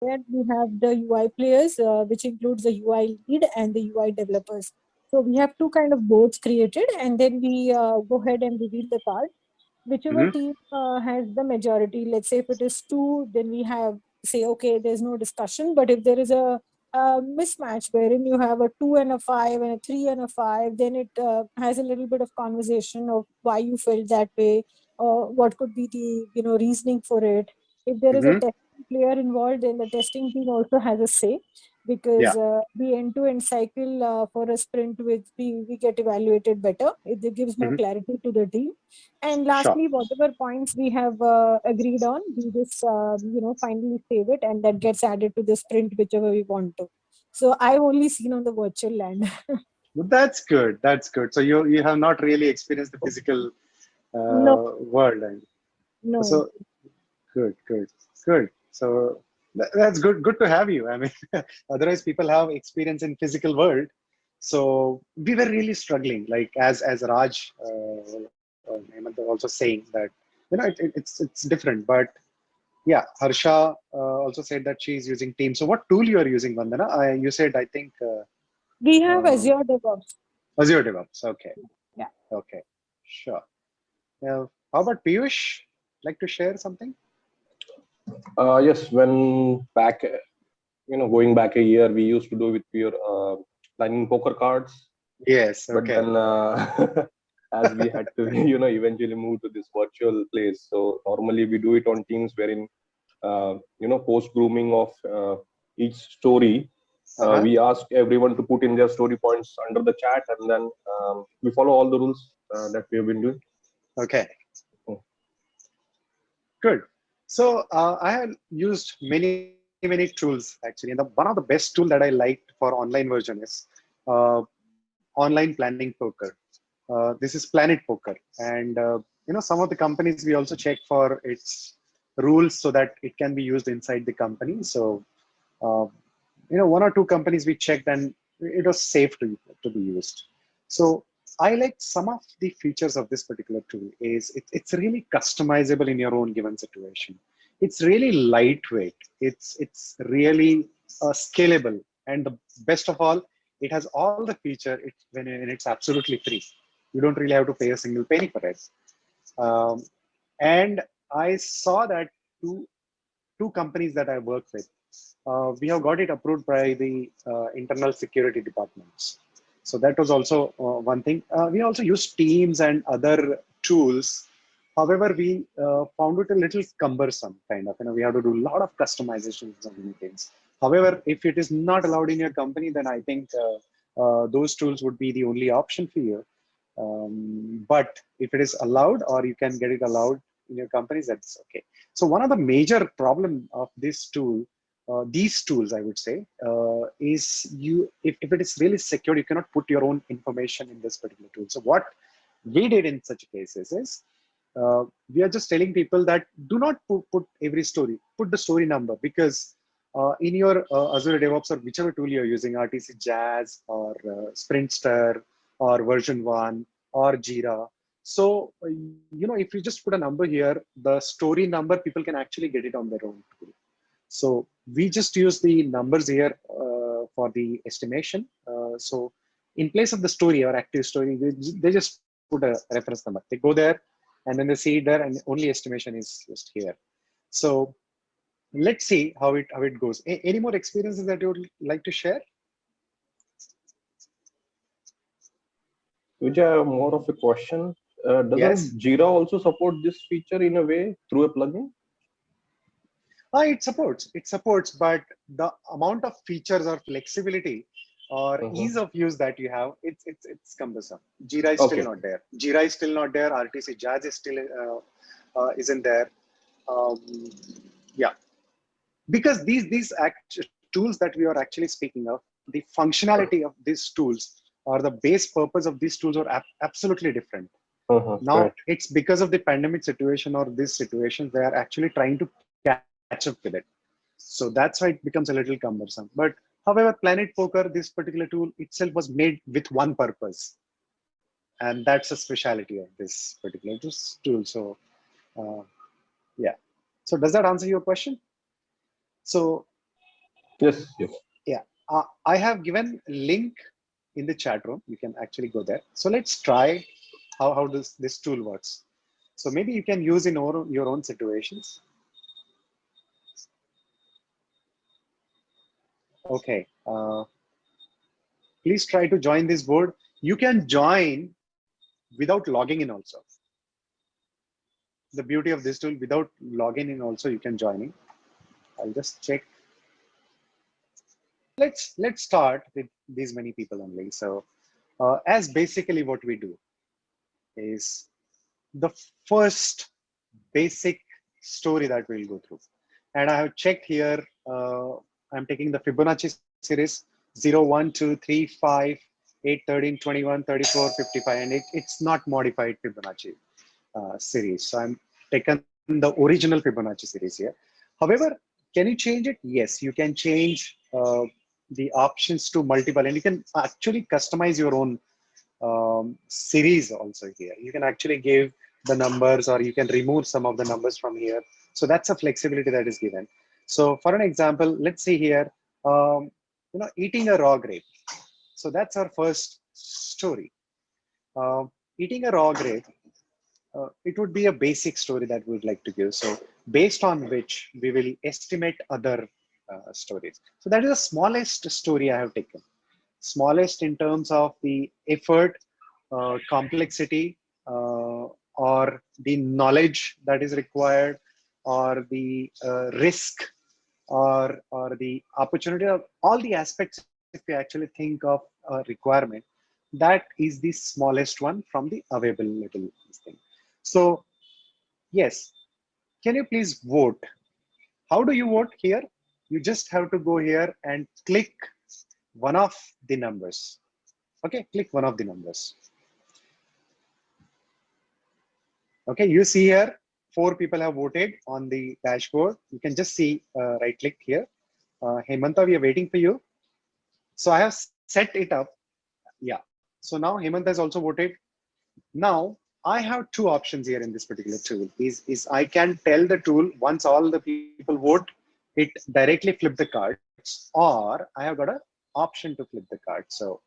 that we have the UI players, which includes the UI lead and the UI developers. So we have two kind of boards created, and then we go ahead and reveal the card. Whichever Mm-hmm. team has the majority, let's say if it is two, then we have say okay, there's no discussion. But if there is a mismatch wherein you have a 2 and a 5 and a 3 and a 5, then it has a little bit of conversation of why you felt that way, or what could be the reasoning for it. If there is a Mm-hmm. testing player involved, then the testing team also has a say, Yeah. because the end-to-end cycle for a sprint which we get evaluated better. It gives more Mm-hmm. clarity to the team. And Sure. lastly, whatever points we have agreed on, we just finally save it, and that gets added to the sprint whichever we want to. So I've only seen on the virtual land. But that's good. That's good. So you have not really experienced the physical No, world, and no. so good, good, good. So that's good. Good to have you. I mean, otherwise people have experience in physical world. So we were really struggling. Like as Raj Hemant also saying that it's different. But yeah, Harsha also said that she is using Teams. So what tool you are using, Vandana? You said I think We have uh, Azure DevOps. Azure DevOps. Okay, Yeah. okay, sure. How about Piyush? Like to share something? Yes, when back, going back a year, we used to do with pure planning poker cards. Yes. But Okay. then, as we had to, eventually move to this virtual place. So normally we do it on Teams, wherein, post grooming of each story, Uh-huh. we ask everyone to put in their story points under the chat, and then we follow all the rules that we have been doing. Okay. Mm. Good. So I have used many tools actually, and one of the best tool that I liked for online version is online planning poker. This is Planet Poker, and some of the companies we also check for its rules so that it can be used inside the company. So uh, one or two companies we checked and it was safe to be used. So I like some of the features of this particular tool is it's really customizable in your own given situation. It's really lightweight. It's really scalable, and the best of all, it has all the feature when it's absolutely free. You don't really have to pay a single penny for it. Um, and I saw that two two companies that I work with, we have got it approved by the internal security departments. So that was also one thing. We also use Teams and other tools. However, we found it a little cumbersome, kind of. We have to do a lot of customizations of many things. However, if it is not allowed in your company, then I think those tools would be the only option for you. But if it is allowed, or you can get it allowed in your companies, that's okay. So one of the major problem of this tool, these tools, I would say, is if it is really secure, you cannot put your own information in this particular tool. So what we did in such cases is we are just telling people that do not put every story, put the story number, because in your Azure DevOps or whichever tool you're using, RTC Jazz or Sprintster or version 1 or Jira. So, if you just put a number here, the story number, people can actually get it on their own tool. So we just use the numbers here for the estimation. So in place of the story or active story, they just put a reference number. They go there and then they see it there, and only estimation is just here. So let's see how it goes. Any more experiences that you would like to share? Vijay, I have more of a question. Yes. Doesn't Jira also support this feature in a way through a plugin? It supports, but the amount of features or flexibility or ease Mhm. of use that you have, it's cumbersome. Jira is still Okay. not there. Jira is still not there. RTC Jazz is still isn't there. Um, yeah, because tools that we are actually speaking of, the functionality of these tools or the base purpose of these tools are absolutely different. Now Right. it's because of the pandemic situation or this situation, they are actually trying to catch up with it. So that's why it becomes a little cumbersome. But however, Planet Poker, this particular tool itself was made with one purpose, and that's a speciality of this particular tool. So, uh, yeah. So does that answer your question? So Yes, yes. Yeah, I have given link in the chat room. You can actually go there. So let's try how this tool works. So maybe you can use in your own situations. Okay. Please try to join this board. You can join without logging in also. The beauty of this tool, without logging in also, you can join in. I'll just check. Let's start with these many people only. So as basically what we do is the first basic story that we'll go through. And I have checked here, I'm taking the Fibonacci series 0, 1, 2, 3, 5, 8, 13, 21, 34, 55, and it's not modified Fibonacci series. So I'm taken the original Fibonacci series here. However, can you change it? Yes, you can change the options to multiple, and you can actually customize your own series also here. You can actually give the numbers, or you can remove some of the numbers from here. So that's a flexibility that is given. So for an example, let's see here, eating a raw grape. So that's our first story. Eating a raw grape, it would be a basic story that we'd like to give. So based on which we will estimate other stories. So that is the smallest story I have taken. Smallest in terms of the effort, complexity, or the knowledge that is required, or the risk, or the opportunity, of all the aspects. If we actually think of a requirement, that is the smallest one from the available thing. So yes, can you please vote? How do you vote here? You just have to go here and click one of the numbers. Okay, click one of the numbers. Okay, you see here, 4 people have voted on the dashboard. You can just see, right click here. Hemanta, we are waiting for you. So I have set it up. Yeah. So now Hemanta has also voted. Now I have 2 options here in this particular tool. Is I can tell the tool, once all the people vote, it directly flip the cards, or I have got an option to flip the cards. So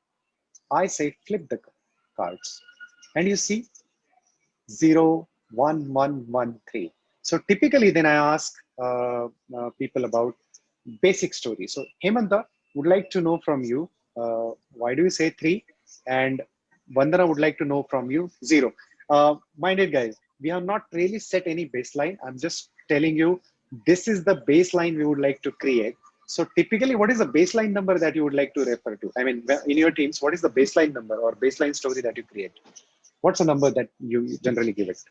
I say flip the cards, and you see 0, 1, 1, 1, 3. So typically then I ask people about basic story. So Hemanta would like to know from you, why do you say 3? And Vandana would like to know from you 0. Minded guys, we have not really set any baseline. I'm just telling you, this is the baseline we would like to create. So typically, what is the baseline number that you would like to refer to? I mean, in your teams, what is the baseline number or baseline story that you create? What's the number that you generally give it?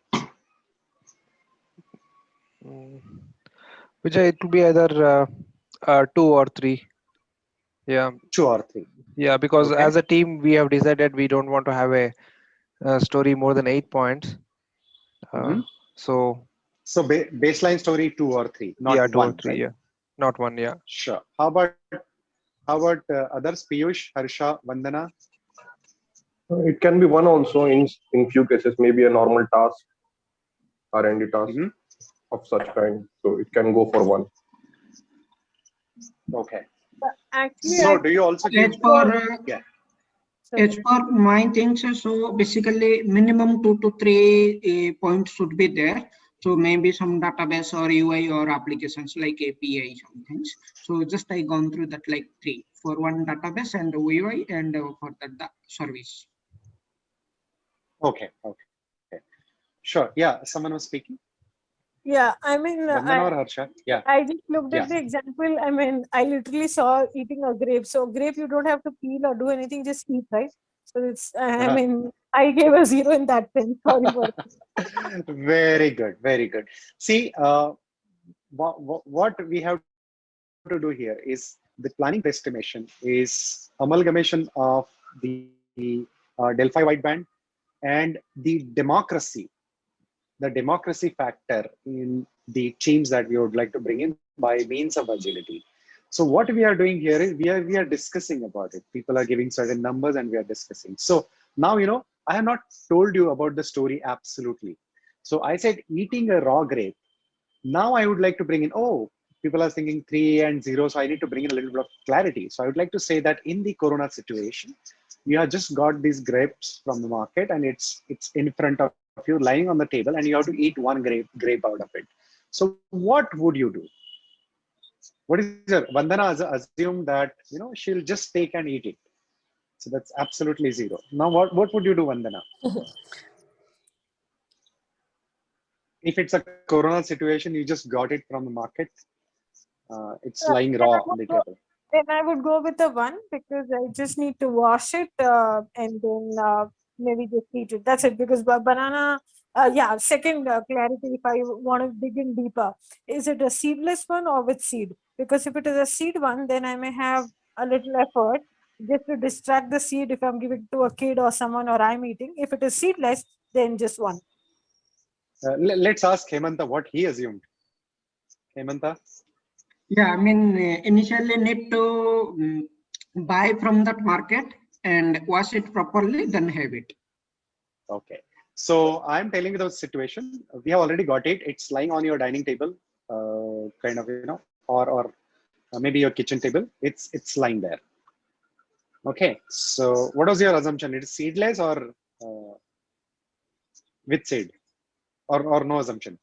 Vijay, it will be either 2 or 3. Yeah. 2 or 3. Yeah, because Okay. as a team, we have decided we don't want to have a story more than 8 points. So Baseline story 2 or 3, not yeah, 2 1, or 3. right? Yeah, not 1. Yeah. Sure. How about others? Piyush, Harsha, Vandana. It can be 1 also in few cases, maybe a normal task, R&D task of such kind. So it can go for 1. Okay. Actually, So do you also give? yeah. As per my things, so basically minimum 2 to 3 points should be there. So maybe some database or UI or applications like API, some things. So just I gone through that like 3 for one database and UI and for the service. Okay. Okay. Sure. Yeah. Someone was speaking. Yeah, I mean, Vandana or Harsha? Yeah. I just looked at the example. I mean, I literally saw eating a grape. So grape, you don't have to peel or do anything, just eat, right? So it's, I mean, I gave a 0 in that sense. Sorry for it. Very good. Very good. See, what we have to do here is the planning estimation is amalgamation of the Delphi wideband and the democracy factor in the teams that we would like to bring in by means of agility. So what we are doing here is we are discussing about it. People are giving certain numbers and we are discussing. So now, I have not told you about the story absolutely. So I said eating a raw grape. Now I would like to bring in, people are thinking 3 and 0. So I need to bring in a little bit of clarity. So I would like to say that in the Corona situation, you have just got these grapes from the market and it's in front of you lying on the table and you have to eat one grape out of it. So what would you do? What is your Vandana assume that she'll just take and eat it. So that's absolutely 0. Now what would you do, Vandana? If it's a Corona situation, you just got it from the market. It's lying Then raw on the table. I would go with the 1 because I just need to wash it and then maybe just eat it. That's it. Because banana, second clarity, if I want to dig in deeper, is it a seedless one or with seed? Because if it is a seed one, then I may have a little effort just to distract the seed if I'm giving to a kid or someone or I'm eating. If it is seedless, then just 1. Let's ask Hemanta what he assumed. Hemanta? Yeah, I mean, initially need to buy from that market and wash it properly, then have it. Okay. So I'm telling you the situation. We have already got it. It's lying on your dining table, kind of, or maybe your kitchen table. It's lying there. Okay. So what was your assumption? It is seedless or with seed, or no assumption?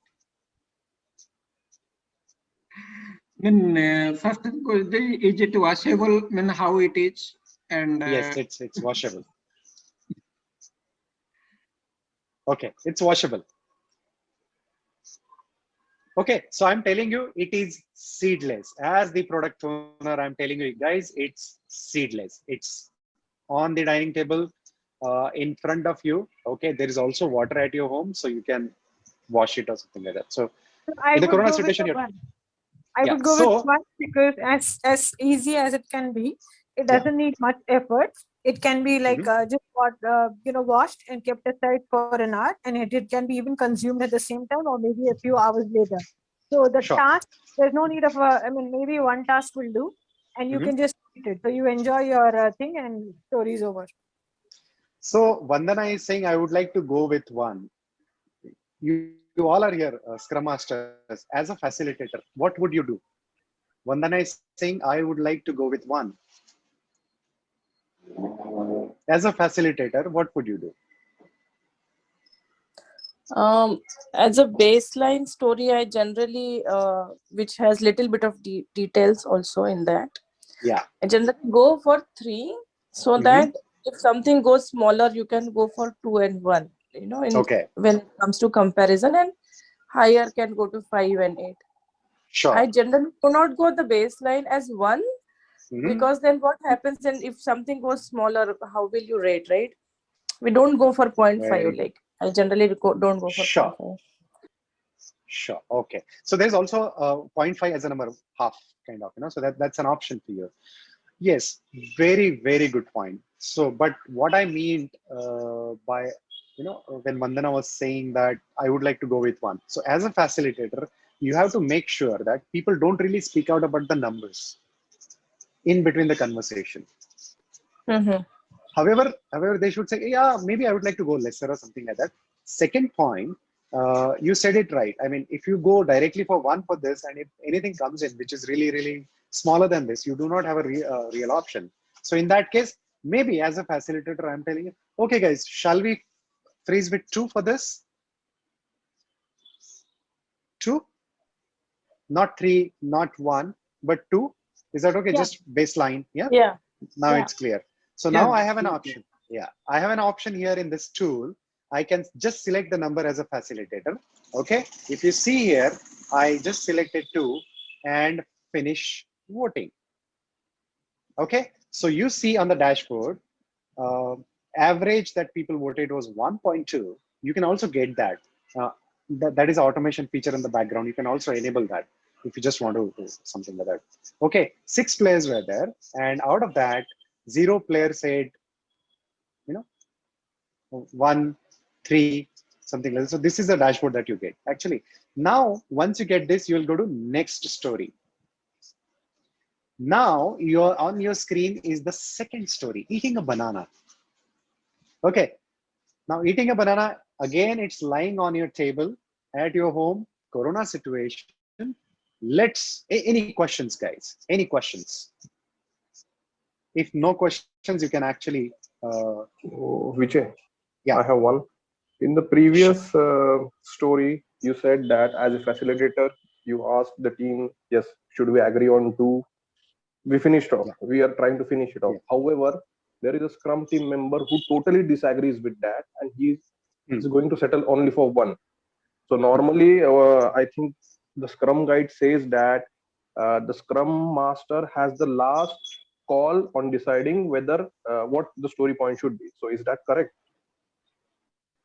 Then first is it washable? I mean, how it is, and Yes, it's washable. Okay, it's washable. Okay, so I'm telling you it is seedless. As the product owner, I'm telling you guys, it's seedless. It's on the dining table in front of you. Okay, there is also water at your home, so you can wash it or something like that. So I in the would Corona go with situation, the 1. I yeah. would go with 1 because as easy as it can be, it doesn't need much effort. It can be like just washed and kept aside for an hour, and it can be even consumed at the same time or maybe a few hours later. So the Sure. task, there's no need of maybe one task will do, and you can just eat it. So you enjoy your thing, and story's over. So Vandana is saying, I would like to go with 1. You all are here, Scrum Masters. As a facilitator, what would you do? Vandana is saying, I would like to go with 1. As a facilitator, what would you do? As a baseline story, I generally, which has little bit of details also in that. Yeah. I generally go for 3 so that if something goes smaller, you can go for 2 and 1. Okay. When it comes to comparison, and higher can go to 5 and 8. Sure. I generally do not go the baseline as 1 because then what happens then if something goes smaller, how will you rate, right? We don't go for 0.5. Like I generally don't go for 0.5. Sure. Okay. So there's also 0.5 as a number, half kind of, so that's an option for you. Yes, very, very good point. So, but what I mean by, when Vandana was saying that I would like to go with 1. So as a facilitator, you have to make sure that people don't really speak out about the numbers in between the conversation. However, they should say, yeah, maybe I would like to go lesser or something like that. Second point, you said it right. I mean, if you go directly for 1 for this, and if anything comes in which is really, really smaller than this, you do not have a real option. So in that case, maybe as a facilitator, I'm telling you, okay, guys, shall we freeze with 2 for this? 2, not 3, not 1, but 2. Is that okay? Yeah. Just baseline. Yeah. Yeah. Now it's clear. So now I have an option. Yeah, I have an option here in this tool. I can just select the number as a facilitator. Okay. If you see here, I just selected 2 and finish voting. Okay. So you see on the dashboard, average that people voted was 1.2. You can also get that. That is automation feature in the background. You can also enable that if you just want to do something like that. Okay. 6 players were there. And out of that, 0 player said, 1, 3, something like that. So this is the dashboard that you get. Actually, now once you get this, you will go to next story. Now on your screen is the second story, eating a banana. Okay. Now eating a banana, again, it's lying on your table at your home, Corona situation. Any questions, guys? Any questions? If no questions, you can actually. Vijay, Yeah. I have one. In the previous story, you said that as a facilitator, you asked the team, yes, should we agree on two? We finished off. Yeah. We are trying to finish it off. Yeah. However, there is a Scrum team member who totally disagrees with that, and he is going to settle only for one. So normally, I think the Scrum guide says that the Scrum master has the last call on deciding whether what the story point should be. So is that correct?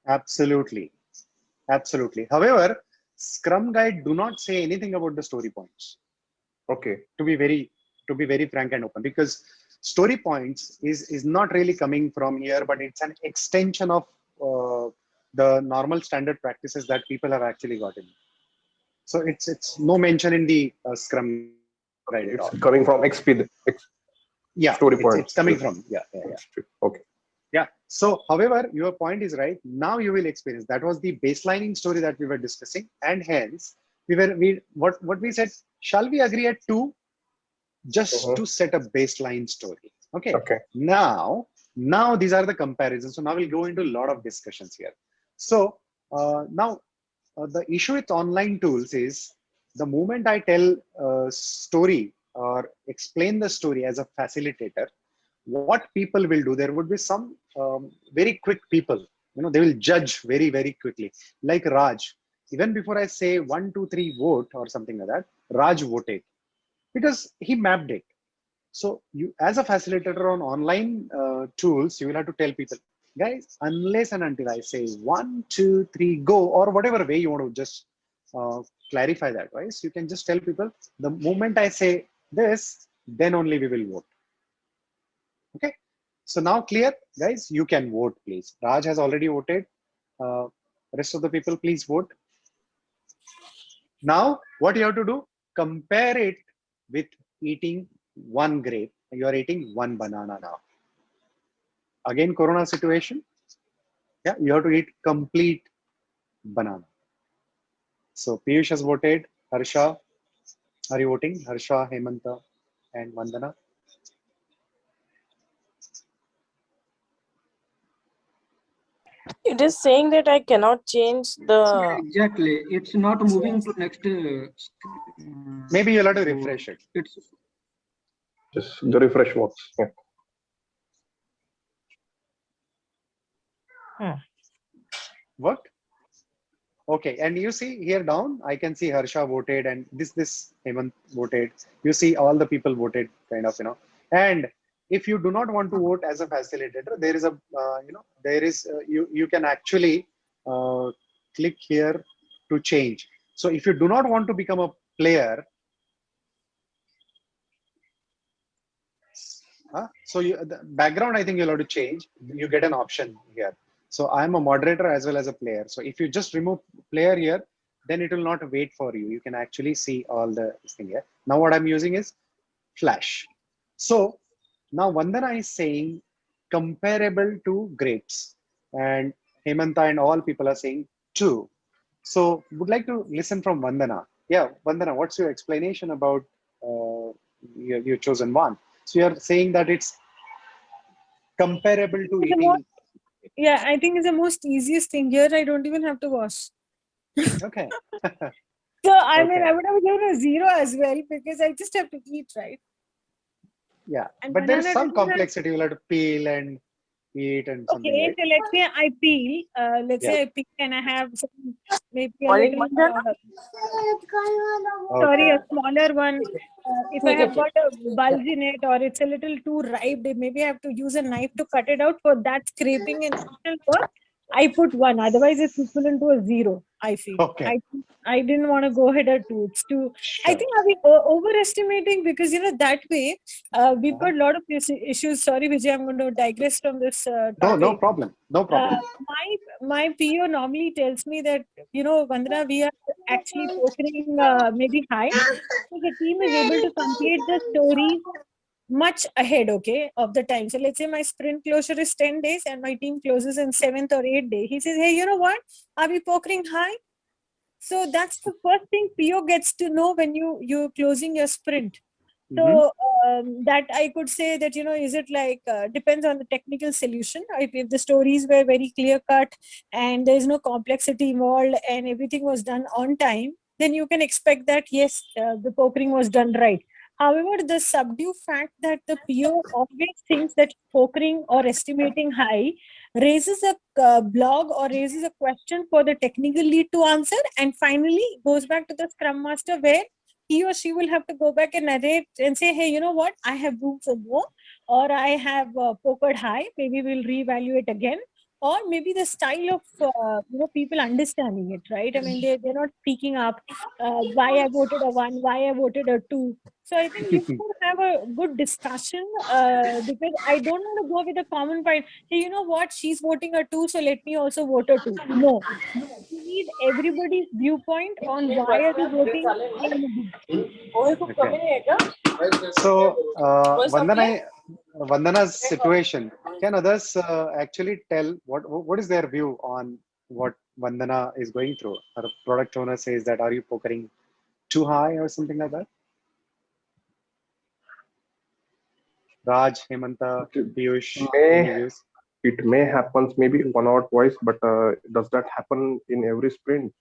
Absolutely. Absolutely. However, Scrum guide do not say anything about the story points. Okay. To be very frank and open, because story points is not really coming from here, but it's an extension of the normal standard practices that people have actually gotten. So it's no mention in the Scrum guide at all. It's coming from XP. Yeah, story points. It's coming from Okay. Yeah. So, however, your point is right. Now you will experience. That was the baselining story that we were discussing, and hence what we said. Shall we agree at two, just to set a baseline story? Okay. Okay. Now these are the comparisons. So now we'll go into a lot of discussions here. So now the issue with online tools is the moment I tell a story or explain the story as a facilitator, what people will do, there would be some very quick people, they will judge very, very quickly. Like Raj, even before I say 1, 2, 3 vote or something like that, Raj voted because he mapped it. So you, as a facilitator on online tools, you will have to tell people, guys, unless and until I say 1, 2, 3, go, or whatever way you want to just clarify that, right? So you can just tell people, the moment I say this, then only we will vote. Okay. So now clear, guys, you can vote, please. Raj has already voted. Rest of the people, please vote. Now, what you have to do, compare it with eating one grape. You are eating one banana now. Again, Corona situation. Yeah, you have to eat complete banana. So Piyush has voted. Harsha, are you voting? Harsha, Hemanta, and Vandana. It is saying that I cannot change the. Exactly. It's not moving to next. Maybe you'll have to refresh it. It's Just the refresh works. Yeah. Worked? Okay, and you see here down, I can see Harsha voted and this Hemant voted. You see all the people voted, kind of, And if you do not want to vote as a facilitator, there is a, you can actually click here to change. So if you do not want to become a player, so the background, I think you'll have to change. You get an option here. So I'm a moderator as well as a player. So if you just remove player here, then it will not wait for you. You can actually see all the thing here. Now what I'm using is Flash. So now Vandana is saying comparable to grapes, and Hemanta and all people are saying two. So would like to listen from Vandana. Yeah, Vandana, what's your explanation about your chosen one? So you're saying that it's comparable to eating. Yeah, I think it's the most easiest thing here. I don't even have to wash. Okay. So I mean, I would have given a 0 as well because I just have to eat, right? Yeah, And but there's banana some doesn't have- complexity. You'll have to peel and eat and something. Okay, Right? so let's say I peel. Say I peel and I have some, maybe a Morning, little. Vandana. Sorry, a smaller one. If I Okay, have okay. got a bulge in it or it's a little too ripe, maybe I have to use a knife to cut it out. For that scraping and work, I put 1. Otherwise, it's equivalent to a 0. I feel. Okay. I didn't want to go ahead at 2. It's too. I think are we overestimating because that way we've got a lot of issues. Sorry, Vijay, I'm going to digress from this topic. No problem. No problem. My PO normally tells me that Vandana, we are actually pokering maybe high. So the team is able to complete the story much ahead, okay, of the time. So let's say my sprint closure is 10 days and my team closes in 7th or 8th day. He says, hey, you know what? Are we pokering high? So that's the first thing PO gets to know when you're closing your sprint. Mhm. So that I could say that, is it like depends on the technical solution. If the stories were very clear cut and there is no complexity involved and everything was done on time, then you can expect that yes, the pokering was done right. However, the subdue fact that the PO always thinks that pokering or estimating high raises a blog or raises a question for the technical lead to answer, and finally goes back to the scrum master where he or she will have to go back and narrate and say, hey, you know what, I have room for more, or I have pokered high, maybe we'll reevaluate again. Or maybe the style of people understanding it, right? I mean, they're not speaking up why I voted a 1, why I voted a 2. So I think you should have a good discussion, because I don't want to go with a common point. Hey, you know what, she's voting a 2, so let me also vote a 2. No, you need everybody's viewpoint on why are they voting. Okay. So, Vandana's situation, can others actually tell what is their view on what Vandana is going through? Her product owner says that, are you pokering too high or something like that? Raj, Hemanta, Piyush, any views? It may happen, maybe one or twice, but does that happen in every sprint?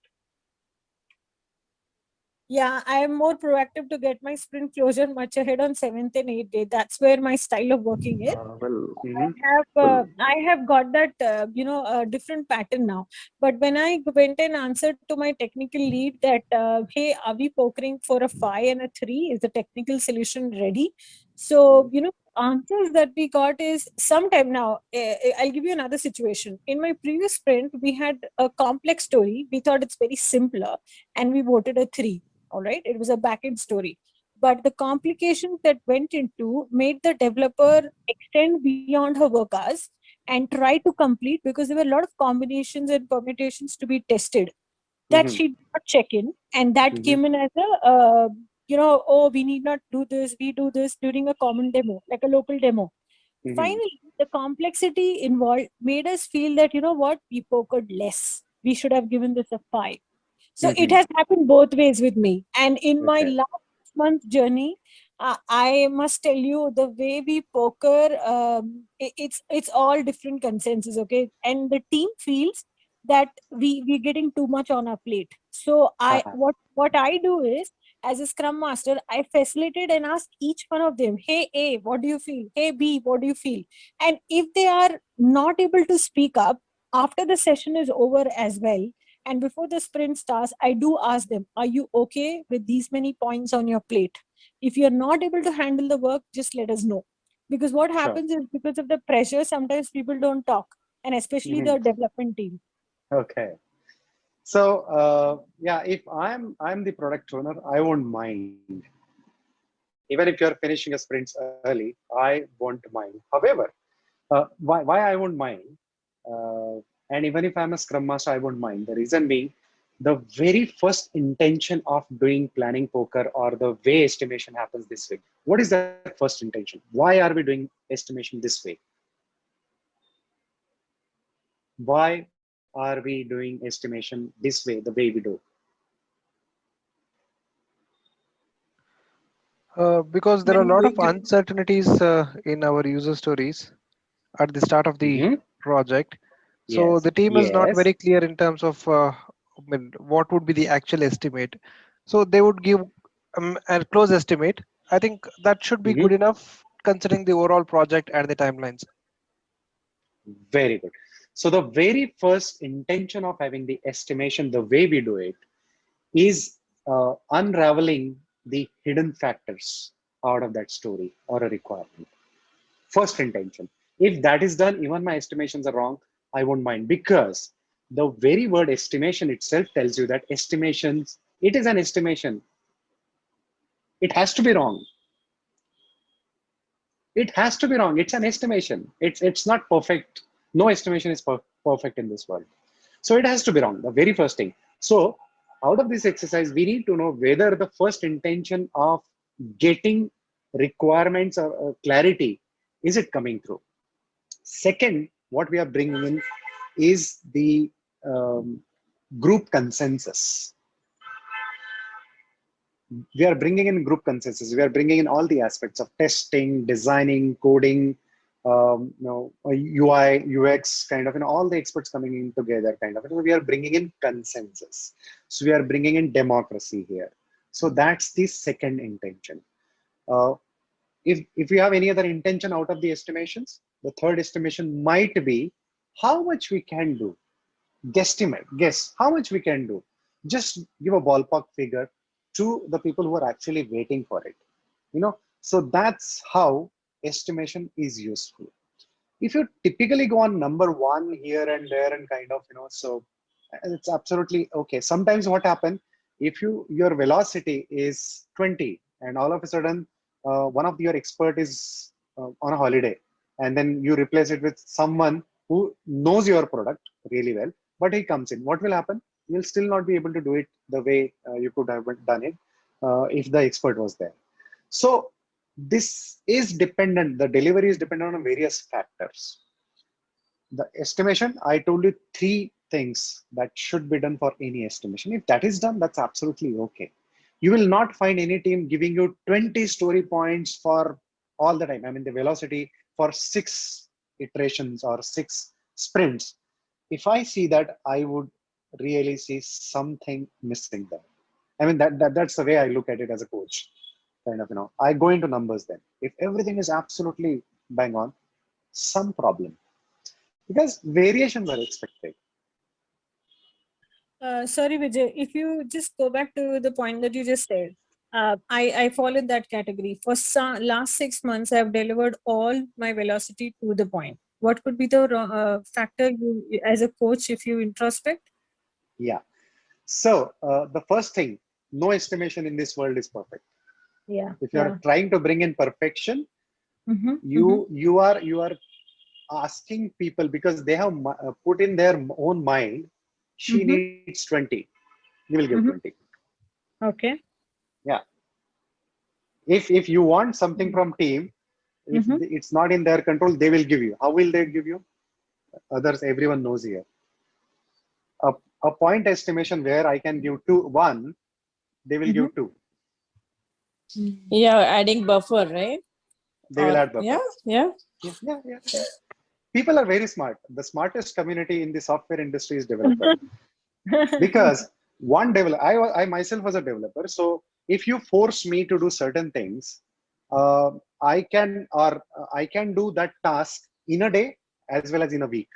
Yeah, I am more proactive to get my sprint closure much ahead on 7th and 8th day. That's where my style of working is. Well, I have got that different pattern now. But when I went and answered to my technical lead that hey, are we pokering for a 5 and a 3? Is the technical solution ready? So answers that we got is sometime now. I'll give you another situation. In my previous sprint, we had a complex story. We thought it's very simpler, and we voted a 3. All right, it was a backend story, but the complications that went into made the developer extend beyond her work hours and try to complete, because there were a lot of combinations and permutations to be tested that Mhm. she did not check in, and that Mhm. came in as a oh, we need not do this, we do this during a common demo, like a local demo. Mhm. Finally, the complexity involved made us feel that, what, we pokered less, we should have given this a 5. So it Mhm. has happened both ways with me. And in my Okay. last month journey, I must tell you, the way we poker, it's all different consensus, okay? And the team feels that we're getting too much on our plate. So Haha. what I do is, as a scrum master, I facilitate and ask each one of them, hey A, what do you feel? Hey B, what do you feel? And if they are not able to speak up after the session is over as well, and before the sprint starts, I do ask them, are you okay with these many points on your plate? If you're not able to handle the work, just let us know. Because what Sure. happens is, because of the pressure, sometimes people don't talk, and especially Mhm. the development team. Okay. So, yeah, if I'm the product owner, I won't mind. Even if you're finishing a sprints early, I won't mind. However, why I won't mind, uh, and even if I'm a scrum master, I won't mind. The reason being, the very first intention of doing planning poker or the way estimation happens this way. What is that first intention? Why are we doing estimation this way? Why are we doing estimation this way, the way we do? Because there are a I'm lot of going to uncertainties in our user stories at the start of the Mm-hmm. project. So Yes. the team is not Yes. very clear in terms of what would be the actual estimate. So they would give a close estimate. I think that should be Mm-hmm. good enough considering the overall project and the timelines. Very good. So the very first intention of having the estimation, the way we do it, is unraveling the hidden factors out of that story or a requirement. First intention. If that is done, even my estimations are wrong, I won't mind, because the very word estimation itself tells you that estimations, it is an estimation. It has to be wrong. It has to be wrong. It's an estimation. It's not perfect. No estimation is perfect in this world. So it has to be wrong, the very first thing. So out of this exercise, we need to know whether the first intention of getting requirements or clarity, is it coming through? Second, what we are bringing in is the group consensus. we are bringing in group consensus. We are bringing in all the aspects of testing, designing, coding, UI, UX, kind of, all the experts coming in together, kind of. We are bringing in consensus. So we are bringing in democracy here. So that's the second intention. If we have any other intention out of the estimations, the third estimation might be how much we can do. Guess how much we can do. Just give a ballpark figure to the people who are actually waiting for it. So that's how estimation is useful. If you typically go on number one here and there and kind of, so it's absolutely okay. Sometimes what happens, if your velocity is 20 and all of a sudden one of your expert is on a holiday, and then you replace it with someone who knows your product really well, but he comes in, what will happen? You'll still not be able to do it the way you could have done it if the expert was there. So this is dependent, the delivery is dependent on various factors. The estimation, I told you 3 things that should be done for any estimation. If that is done, that's absolutely okay. You will not find any team giving you 20 story points for all the time. I mean, the velocity for 6 iterations or 6 sprints. If I see that, I would really see something missing there. I mean, that's the way I look at it as a coach. Kind of, I go into numbers then. If everything is absolutely bang on, some problem. Because variations are expected. Sorry, Vijay, if you just go back to the point that you just said, I fall in that category. For last 6 months, I've delivered all my velocity to the point. What could be the factor you, as a coach, if you introspect? Yeah. So the first thing, no estimation in this world is perfect. Yeah. If you are trying to bring in perfection, Mm-hmm, you are asking people, because they have put in their own mind, she needs 20. You will give 20. Okay. Yeah. If you want something from team, if it's not in their control, they will give you. How will they give you? Others, everyone knows here. A point estimation where I can give 1, they will give 2. Yeah, adding buffer, right? They will add buffer. Yeah. People are very smart. The smartest community in the software industry is developer. Because one developer, I myself was a developer. So if you force me to do certain things, I can do that task in a day as well as in a week.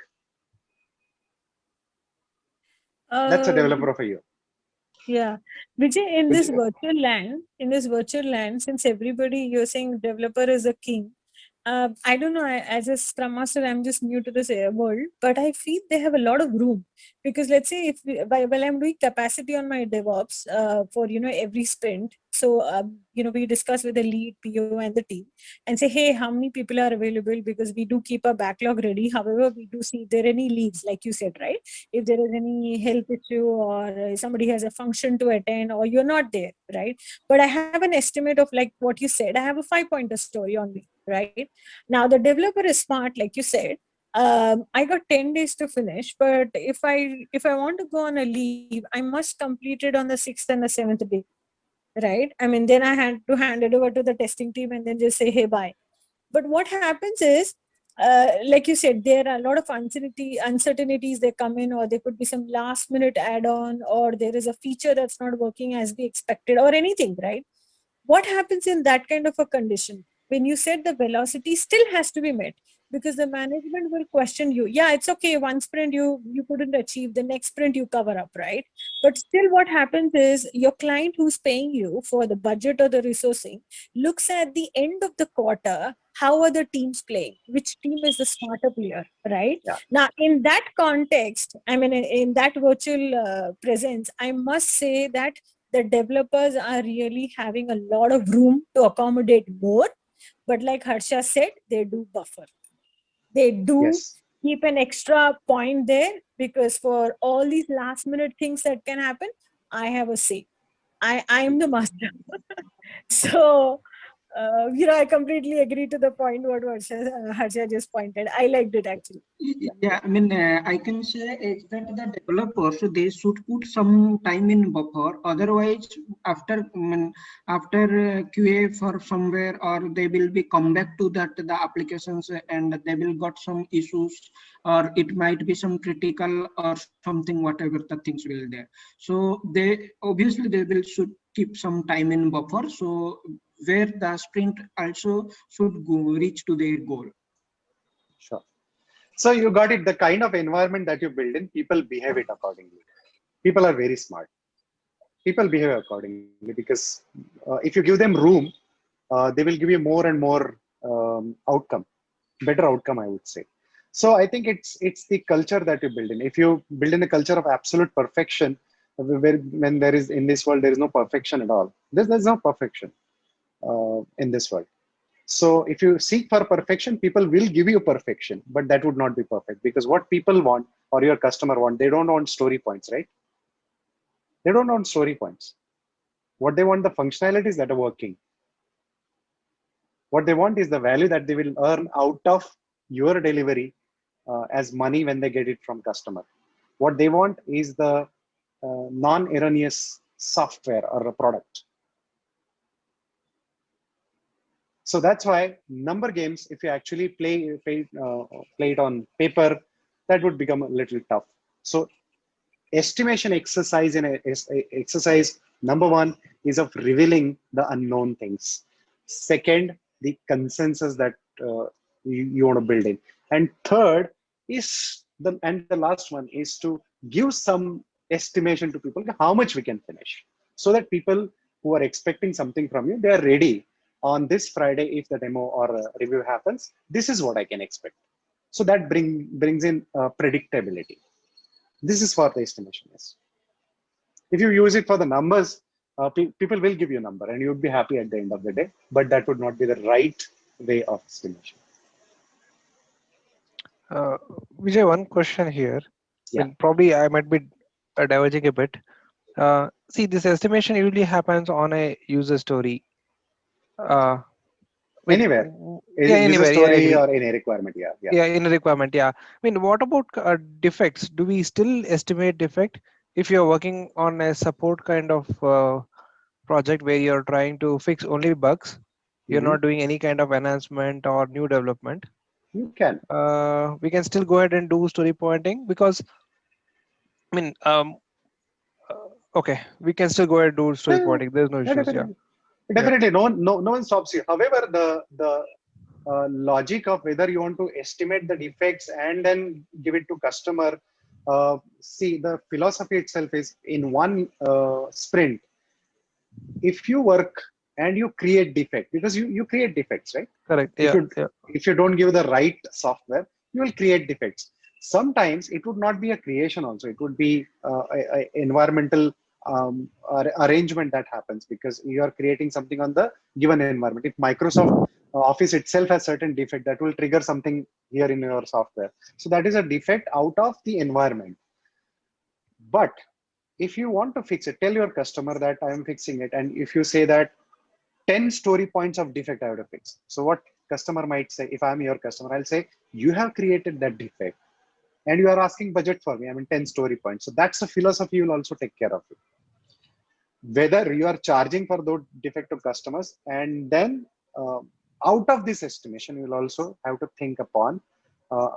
That's a developer for you. Yeah, Vijay, in this virtual land, since everybody, you're saying developer is a king. I don't know, as a Scrum Master, I'm just new to this world, but I feel they have a lot of room, because let's say if while I'm doing capacity on my DevOps for every sprint, so we discuss with the lead PO and the team and say, hey, how many people are available, because we do keep a backlog ready. However, we do see if there are any leads, like you said, right? If there is any health issue, or somebody has a function to attend, or you're not there, right? But I have an estimate of, like what you said, I have a 5-pointer story on me, right? Now the developer is smart, like you said. I got 10 days to finish, but if I want to go on a leave, I must complete it on the 6th and the 7th day, right? I mean, then I had to hand it over to the testing team and then just say, hey, bye. But what happens is, like you said, there are a lot of uncertainties they come in, or there could be some last minute add-on, or there is a feature that's not working as we expected, or anything, right? What happens in that kind of a condition? When you said the velocity still has to be met, because the management will question you. Yeah, it's okay, one sprint you couldn't achieve, the next sprint you cover up, right? But still what happens is, your client who's paying you for the budget or the resourcing looks at the end of the quarter, how are the teams playing, which team is the smarter player, right? Yeah. Now in that context, I mean, in that virtual presence, I must say that the developers are really having a lot of room to accommodate more. But like Harsha said, they do buffer. They do Yes. keep an extra point there, because for all these last minute things that can happen, I have a say. I am the master. So I completely agree to the point what Harsha just pointed. I liked it actually. Yeah, I mean, I can say is that the developers they should put some time in buffer. Otherwise, after QA for somewhere, or they will be come back to that the applications and they will got some issues, or it might be some critical or something whatever the things will there. So they obviously they will should keep some time in buffer. So where the sprint also should go reach to their goal. Sure. So you got it. The kind of environment that you build in, people behave it accordingly. People are very smart. People behave accordingly because if you give them room, they will give you more and more better outcome, I would say. So I think it's the culture that you build in. If you build in a culture of absolute perfection, when there is in this world there is no perfection at all. There's no perfection in this world. So if you seek for perfection, people will give you perfection, but that would not be perfect because what people want or your customer want, they don't want story points, right? They don't want story points. What they want, the functionalities that are working. What they want is the value that they will earn out of your delivery as money when they get it from customer. What they want is the non-erroneous software or a product. So that's why number games, if you actually play it on paper, that would become a little tough. So estimation exercise exercise number one is of revealing the unknown things. Second, the consensus that you want to build in. And third is the last one is to give some estimation to people how much we can finish, so that people who are expecting something from you, they are ready on this Friday. If the demo or review happens, this is what I can expect. So that brings in predictability. This is for the estimation. Yes. If you use it for the numbers, people will give you a number and you would be happy at the end of the day, but that would not be the right way of estimation. Vijay, one question here. Yeah. Well, probably I might be diverging a bit. See, this estimation usually happens on a user story. Anywhere. Yeah, User anywhere. Yeah, I story agree. or in a requirement. Yeah. Yeah. Yeah, in a requirement. Yeah. I mean, what about defects? Do we still estimate defect if you're working on a support kind of project where you're trying to fix only bugs? You're not doing any kind of enhancement or new development. You can. We can still go ahead and do story pointing because, I mean, okay, we can still go ahead and do story pointing. There's no issues. Yeah. Definitely. No one stops you. However, the logic of whether you want to estimate the defects and then give it to customer, see, the philosophy itself is in one sprint. If you work and you create defect, because you create defects, right? Correct. If you don't give the right software, you will create defects. Sometimes it would not be a creation also. It would be a environmental arrangement that happens because you are creating something on the given environment. If Microsoft Office itself has certain defect, that will trigger something here in your software. So that is a defect out of the environment. But if you want to fix it, tell your customer that I am fixing it. And if you say that 10 story points of defect I have to fix. So what customer might say, if I'm your customer, I'll say, you have created that defect and you are asking budget for me. I mean, 10 story points. So that's a philosophy you will also take care of it. Whether you are charging for those defect to customers, and then out of this estimation, you will also have to think upon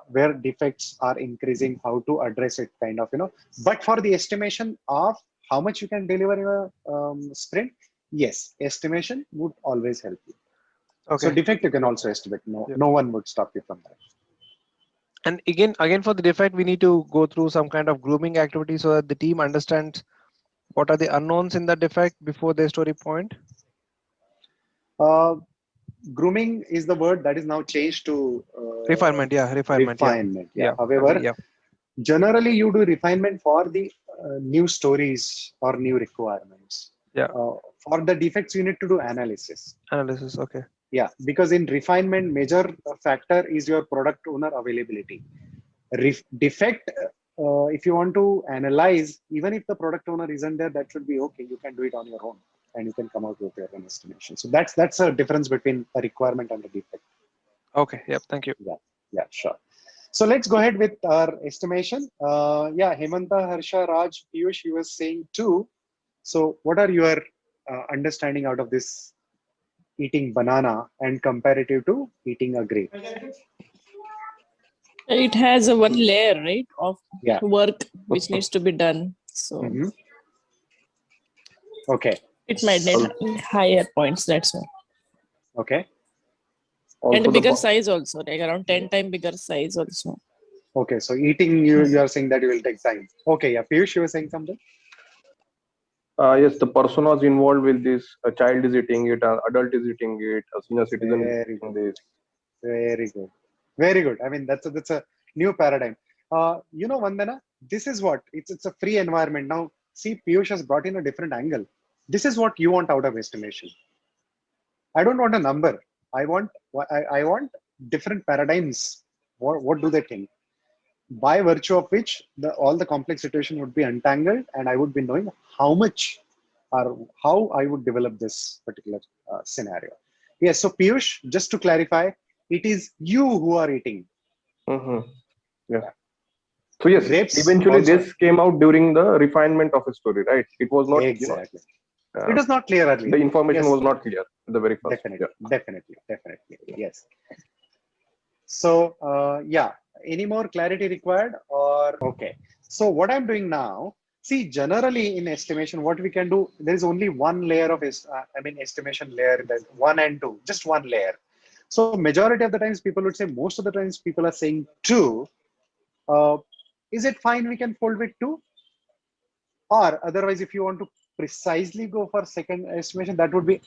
where defects are increasing, how to address it, kind of, But for the estimation of how much you can deliver in a sprint, yes, estimation would always help you. Okay. So defect you can also estimate. No one would stop you from that. And again, for the defect, we need to go through some kind of grooming activity so that the team understands what are the unknowns in the defect before their story point. Grooming is the word that is now changed to refinement. Yeah. However, generally you do refinement for the new stories or new requirements. Yeah. For the defects, you need to do analysis. Okay. Yeah, because in refinement, major factor is your product owner availability. Defect, if you want to analyze, even if the product owner isn't there, that should be okay. You can do it on your own. and you can come out with your own estimation. So that's a difference between a requirement and a defect. Okay. Yep. Thank you. Yeah, sure. So let's go ahead with our estimation. Yeah, Hemanta, Harsha, Raj, Piyush, you were saying 2. So what are your understanding out of this eating banana and comparative to eating a grape? It has a one layer, right, of Yeah. work which needs to be done. So Mhm. Okay. it might need higher points. That's why. Okay. Also And a the bigger size also, like around 10 times bigger size also. Okay. So eating, you are saying that you will take time. Okay. Yeah. Piyush, you were saying something? yes, the personas involved with this, a child is eating it, an adult is eating it, a senior citizen is Very eating good. this. Very good. Very good. I mean, that's a new paradigm. Vandana, this is what it's a free environment. Now, see, Piyush has brought in a different angle. This is what you want out of estimation. I don't want a number. I want different paradigms. What do they think? By virtue of which all the complex situation would be untangled, and I would be knowing how much or how I would develop this particular scenario. Yes. So Piyush, just to clarify, it is you who are eating. Yeah. So yes, Grapes eventually also. this came out during the refinement of a story, right? It was not, Exactly. It was not clear earlier. the information Yes. was not clear in the very first. Definitely. Yes. So yeah, any more clarity required or okay? So what I'm doing now, see, generally in estimation, what we can do, there is only one layer of estimation layer, that 1 and 2, just one layer. So majority of the times people would say, most of the times people are saying 2. Is it fine? We can fold with 2, or otherwise, if you want to precisely go for second estimation, that would be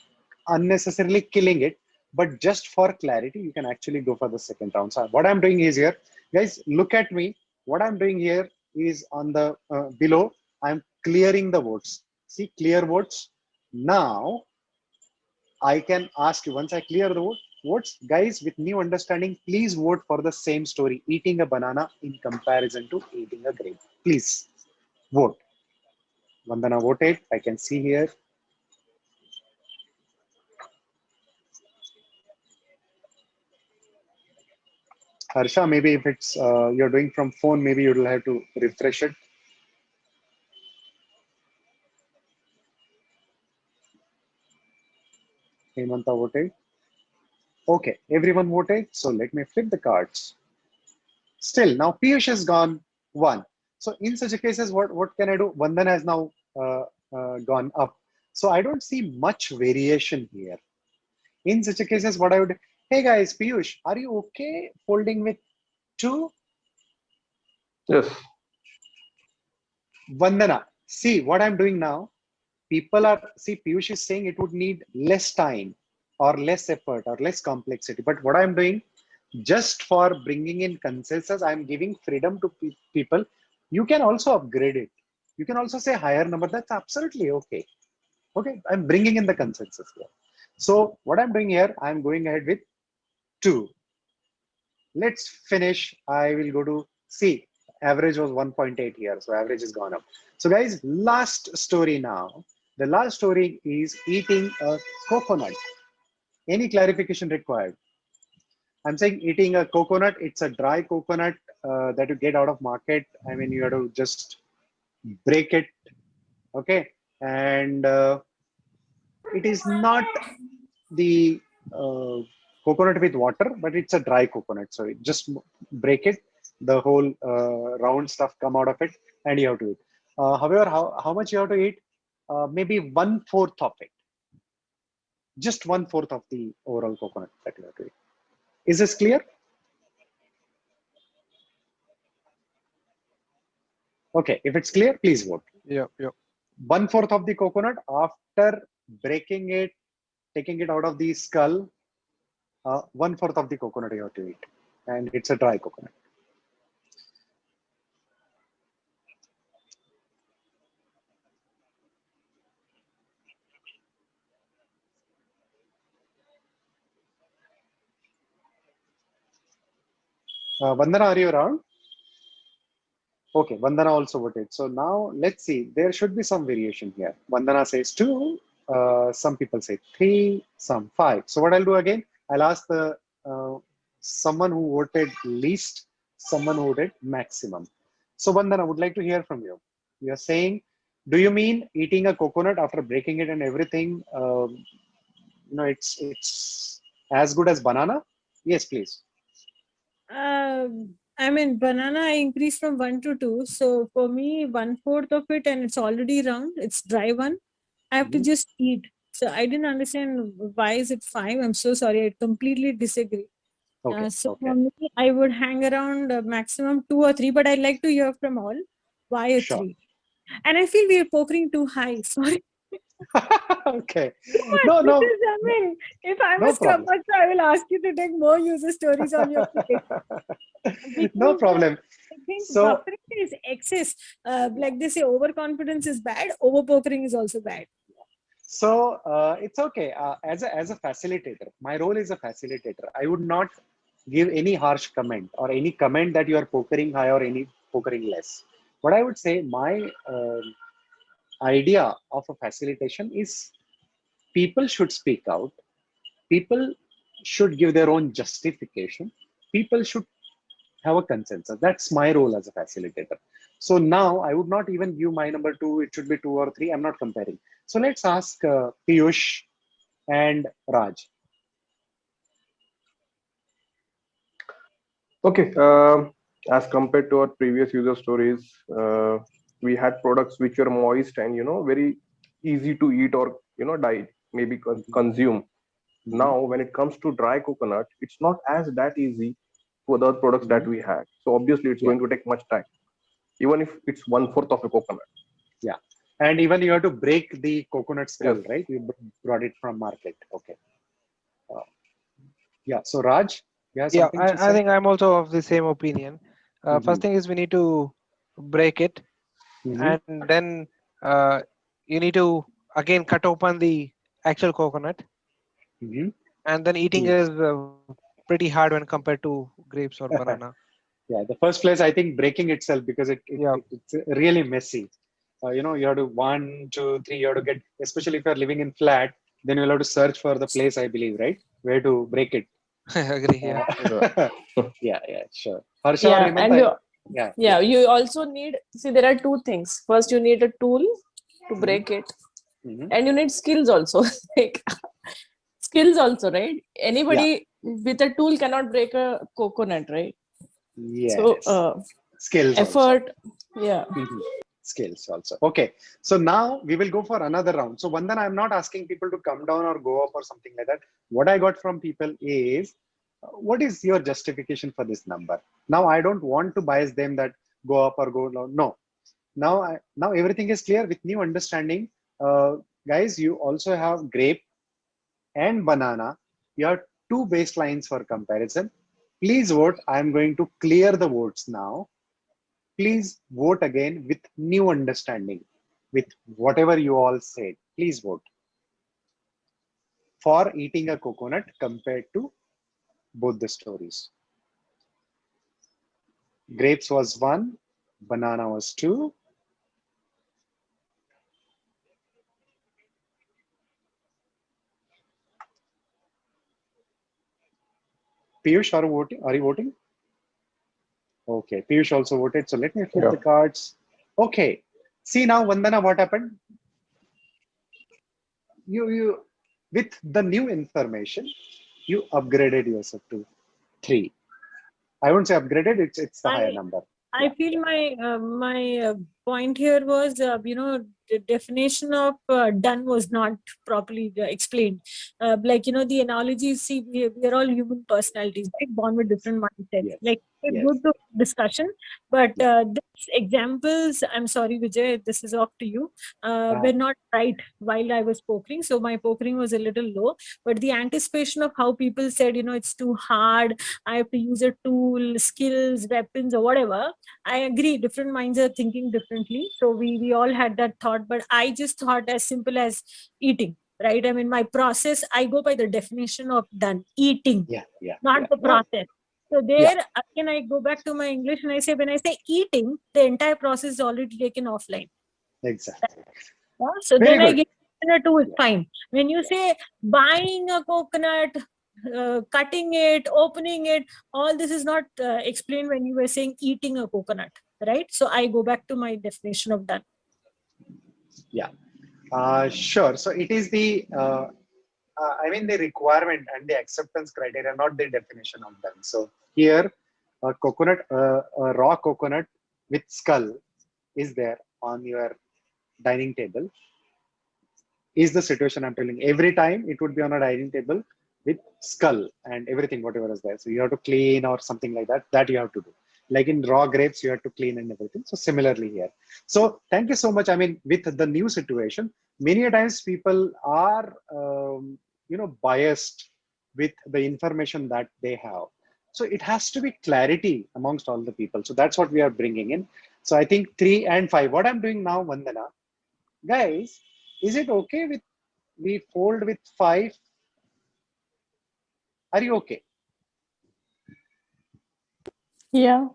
unnecessarily killing it. But just for clarity, you can actually go for the second round. So what I'm doing is here, guys, look at me. What I'm doing here is on the below, I'm clearing the votes. See, clear votes. Now, I can ask you, once I clear the votes, guys, with new understanding, please vote for the same story, eating a banana in comparison to eating a grape. Please vote. Vandana voted. I can see here. Harsha, maybe if it's you're doing from phone, maybe you'll have to refresh it. Hemanta voted. Okay, everyone voted. So let me flip the cards. Still, now Piyush has gone 1. So in such a cases, what can I do? Vandana has now gone up. So I don't see much variation here. In such a cases, what I would, hey guys, Piyush, are you okay folding with 2? Yes. Vandana, see what I'm doing now. Piyush is saying it would need less time or less effort or less complexity. But what I'm doing, just for bringing in consensus, I'm giving freedom to people. You can also upgrade it. You can also say higher number. That's absolutely okay. Okay, I'm bringing in the consensus here. So what I'm doing here, I'm going ahead with 2. Let's finish. I will go to C. Average was 1.8 here, so average has gone up. So guys, last story now. The last story is eating a coconut. Any clarification required? I'm saying eating a coconut. It's a dry coconut that you get out of market. I mean, you have to just break it, okay? And it is not the coconut with water, but it's a dry coconut. So it just break it, the whole round stuff come out of it, and you have to eat. However, how much you have to eat? Maybe 1/4 of it. Just 1/4 of the overall coconut that you have to eat. Is this clear? Okay, if it's clear, please vote. Yeah. Yeah. 1/4 of the coconut after breaking it, taking it out of the skull. 1/4 of the coconut you have to eat, and it's a dry coconut. Vandana, are you around? Okay, Vandana also voted. So now let's see. There should be some variation here. Vandana says 2. Some people say 3, some 5. So what I'll do again, I'll ask the someone who voted least, someone who voted maximum. So Vandana, I would like to hear from you. You are saying, do you mean eating a coconut after breaking it and everything? It's as good as banana? Yes, please. I mean, banana I increased from 1 to 2. So for me, 1/4 of it, and it's already round. It's dry one. I have to just eat. So I didn't understand why is it 5. I'm so sorry. I completely disagree. Okay. So Okay. for me, I would hang around maximum 2 or 3, but I'd like to hear from all. Why a Sure. 3? And I feel we are pokering too high. Sorry. Okay. But No, because, I mean, if I'm no a Scrum problem. Master, I will ask you to take more user stories on your plate. No Because, problem. I think So, buffering is excess. Like they say, overconfidence is bad. Overpokering is also bad. it's okay. As a facilitator, my role is a facilitator. I would not give any harsh comment or any comment that you are pokering high or any pokering less. What I would say, my idea of a facilitation is people should speak out. People should give their own justification. People should have a consensus. That's my role as a facilitator. So now I would not even give my number 2. It should be 2 or 3. I'm not comparing. So let's ask Piyush and Raj. Okay. As compared to our previous user stories, we had products which were moist and very easy to eat or maybe consume. Now, when it comes to dry coconut, it's not as that easy for the other products that we had. So obviously, it's going to take much time, even if it's 1/4 of a coconut. Yeah, and even you have to break the coconut skull, Yes. right? You brought it from market. Okay. Yeah. So Raj, you have Yeah, something to I say? think I'm also of the same opinion. First thing is we need to break it, Mhm. and then you need to again cut open the actual coconut, Mhm. and then eating Yeah. is pretty hard when compared to grapes or banana. Yeah, the first place I think breaking itself because Yeah. it's really messy. You have to 1, 2, 3. You have to get, especially if you're living in flat, then you'll have to search for the place, I believe, right? Where to break it. Agree. Yeah. Yeah, sure. Harsha or Yeah, Hemant, and you, yeah, yeah, you also need, see, there are two things. First, you need a tool to Mhm. break it, Mhm. and you need skills also. Like skills also, right? Yeah, Anybody with a tool cannot break a coconut, right? So yes. Skills also. effort, yeah. Mhm. Skills also. Okay. So now we will go for another round. So Vandan, I'm not asking people to come down or go up or something like that. What I got from people is, what is your justification for this number? Now I don't want to bias them that go up or go down. No. Now everything is clear with new understanding. Guys, you also have grape and banana. You have 2 baselines for comparison. Please vote. I'm going to clear the votes now. Please vote again with new understanding, with whatever you all said. Please vote for eating a coconut compared to both the stories. Grapes was 1, banana was 2. Piyush, are you voting? Okay, Piyush also voted. So let me flip Yeah. the cards. Okay. See now, Vandana, what happened? You with the new information, you upgraded yourself to 3. I won't say upgraded, it's the higher number. I feel my point here was, the definition of done was not properly explained. The analogy, see, we are all human personalities, right? Born with different mindsets. Yes. Like, it's Yes. good to discussion, but Yeah. these examples, I'm sorry, Vijay, this is off to you, were not right while I was pokering. So my pokering was a little low, but the anticipation of how people said, it's too hard, I have to use a tool, skills, weapons, or whatever. I agree, different minds are thinking differently. So we all had that thought, but I just thought as simple as eating, right? I mean, my process, I go by the definition of done, eating, Yeah. not the No, process. So yeah. there, again, I go back to my English and I say, when I say eating, the entire process is already taken offline. Exactly. So Very then I good. give Coconut too is fine. When you say buying a coconut, cutting it, opening it, all this is not explained when you were saying eating a coconut, right? So I go back to my definition of done. Yeah, sure. So it is the, I mean, the requirement and the acceptance criteria, not the definition of done. So here, a coconut, a raw coconut with skull is there on your dining table. Is the situation I'm telling. Every time it would be on a dining table with skull and everything, whatever is there. So you have to clean or something like that. That you have to do. Like in raw grapes, you have to clean and everything. So similarly here. So thank you so much. I mean, with the new situation, many a times people are, biased with the information that they have. So it has to be clarity amongst all the people. So that's what we are bringing in. So I think 3 and 5. What I'm doing now, Vandana, guys, is it okay with we fold with 5? Are you okay? Yeah.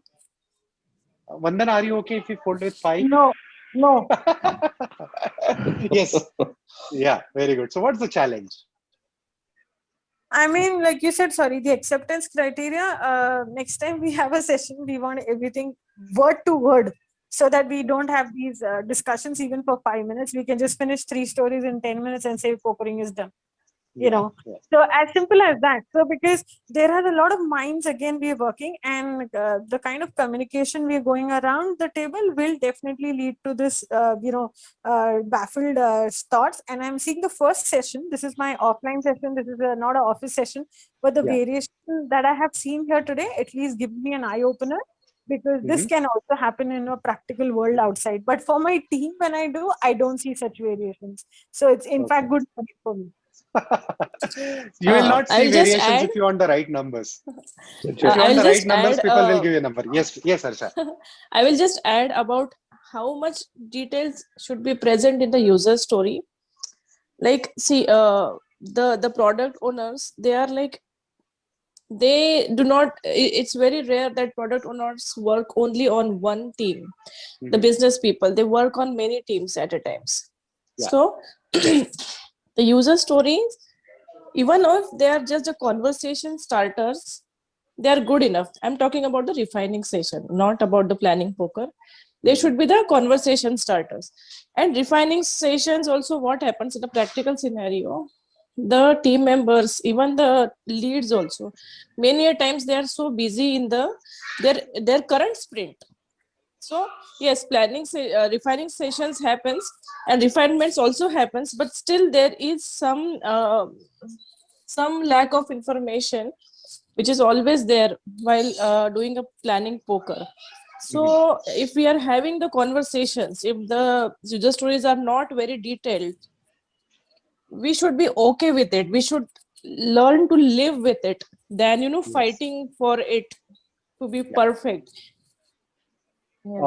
Vandana, are you okay if we fold with 5? No. Yes. Yeah, very good. So what's the challenge? I mean, like you said, sorry, the acceptance criteria, next time we have a session, we want everything word to word so that we don't have these discussions even for 5 minutes. We can just finish 3 stories in 10 minutes and say pokering is done. You know, so as simple as that. So because there are a lot of minds again we are working, and the kind of communication we are going around the table will definitely lead to this baffled thoughts. And I'm seeing the first session, this is my offline session, this is not an office session, but the variation that I have seen here today at least give me an eye opener, because this can also happen in a practical world outside. But for my team, when I don't see such variations. So it's in fact good for me. You will not see I'll just variations add, if you want the right numbers. If you I'll want the right just numbers, add, people will give you a number. Yes, Harsha. I will just add about how much details should be present in the user story. Like, see, the product owners, they are like, they do not, it's very rare that product owners work only on one team. The business people, they work on many teams at a time. So the user stories, even if they are just a conversation starters, they are good enough. I'm talking about the refining session, not about the planning poker. They should be the conversation starters. And refining sessions also, what happens in a practical scenario, the team members, even the leads also, many a times they are so busy in their current sprint. So yes, refining sessions happens, and refinements also happens, but still there is some lack of information which is always there while doing a planning poker. So if we are having the conversations, if the user stories are not very detailed, we should be okay with it. We should learn to live with it than fighting for it to be perfect.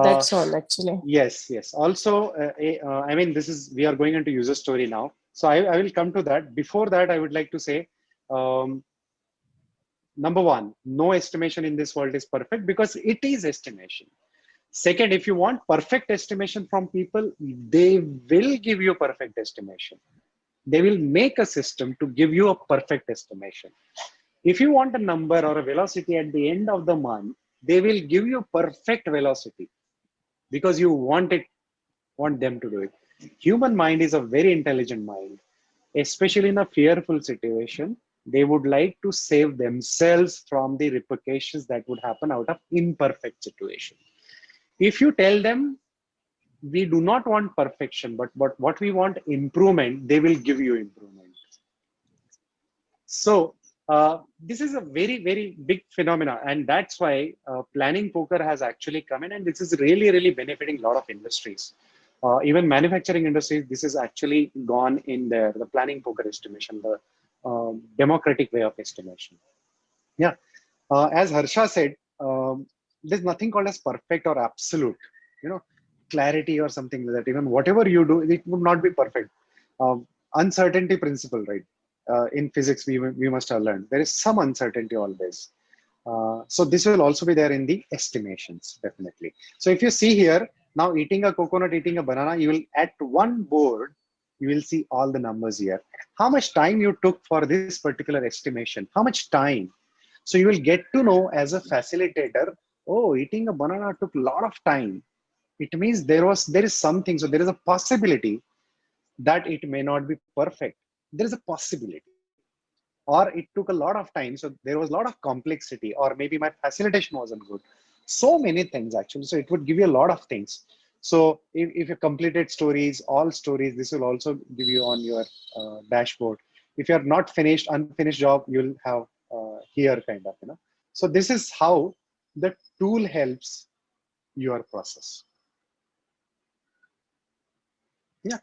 That's all actually. Yes. Also, I mean, we are going into user story now. So I will come to that. Before that, I would like to say, number one, no estimation in this world is perfect because it is estimation. Second, if you want perfect estimation from people, they will give you perfect estimation. They will make a system to give you a perfect estimation. If you want a number or a velocity at the end of the month, they will give you perfect velocity because you want them to do it. Human mind is a very intelligent mind, especially in a fearful situation. They would like to save themselves from the repercussions that would happen out of imperfect situation. If you tell them, we do not want perfection, but what we want improvement, they will give you improvement. So this is a very, very big phenomena. And that's why planning poker has actually come in. And this is really, really benefiting a lot of industries. Even manufacturing industries, this is actually gone in there, the planning poker estimation, the democratic way of estimation. Yeah. As Harsha said, there's nothing called as perfect or absolute, clarity or something like that. Even whatever you do, it would not be perfect. Uncertainty principle, right? In physics, we must have learned there is some uncertainty always. So this will also be there in the estimations, definitely. So if you see here, now eating a coconut, eating a banana, you will at one board, you will see all the numbers here. How much time you took for this particular estimation? How much time? So you will get to know as a facilitator, oh, eating a banana took a lot of time. It means there is something. So there is a possibility that it may not be perfect. There is a possibility. Or it took a lot of time. So there was a lot of complexity, or maybe my facilitation wasn't good. So many things actually. So it would give you a lot of things. So if you completed stories, all stories, this will also give you on your dashboard. If you're not finished, unfinished job, you'll have here kind of, So this is how the tool helps your process. Yeah.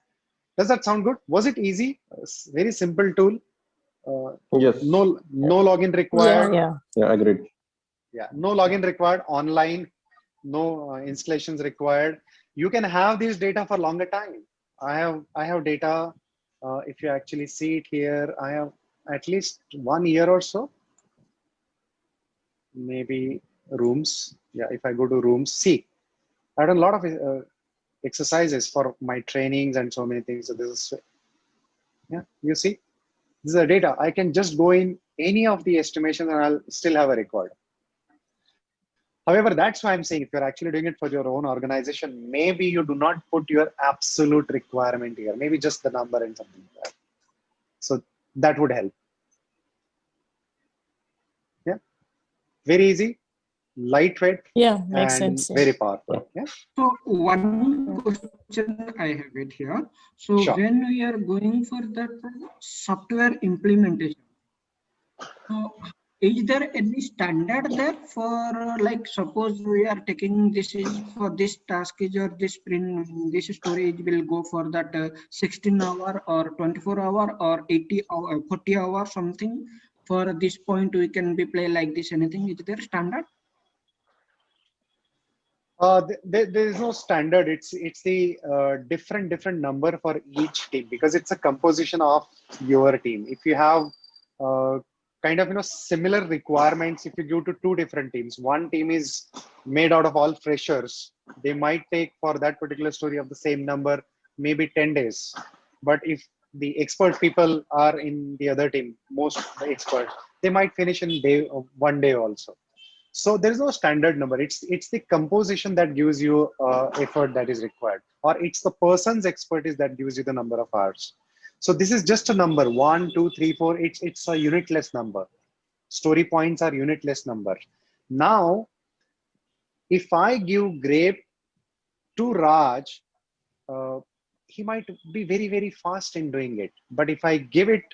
Does that sound good? Was it easy? Very simple tool. Yes. No login required. Yeah, agreed. Yeah, no login required, online, no installations required. You can have this data for longer time. I have data. If you actually see it here, I have at least 1 year or so. Maybe rooms. Yeah, if I go to rooms, see, I've done a lot of exercises for my trainings and so many things. So this is, yeah, you see, this is the data. I can just go in any of the estimations and I'll still have a record. However, that's why I'm saying if you're actually doing it for your own organization, maybe you do not put your absolute requirement here, maybe just the number and something like that. So that would help. Yeah, very easy, lightweight, Makes and sense. very powerful. Yeah. So one question I have it here. So Sure. when we are going for that software implementation, so is there any standard there for like suppose we are taking this is for this task is or this sprint, this storage will go for that 16 hour or 24 hour or 80 hour, 40 hour something. For this point we can be play like this. Anything is there standard? There is no standard. It's the different number for each team because it's a composition of your team. If you have kind of similar requirements, if you give to two different teams, one team is made out of all freshers, they might take for that particular story of the same number maybe 10 days. But if the expert people are in the other team, most of the experts, they might finish in 1 day also. So there is no standard number. It's the composition that gives you effort that is required, or it's the person's expertise that gives you the number of hours. So this is just a number 1, 2, 3, 4. It's a unitless number. Story points are unitless number. Now, if I give grape to Raj, he might be very fast in doing it. But if I give it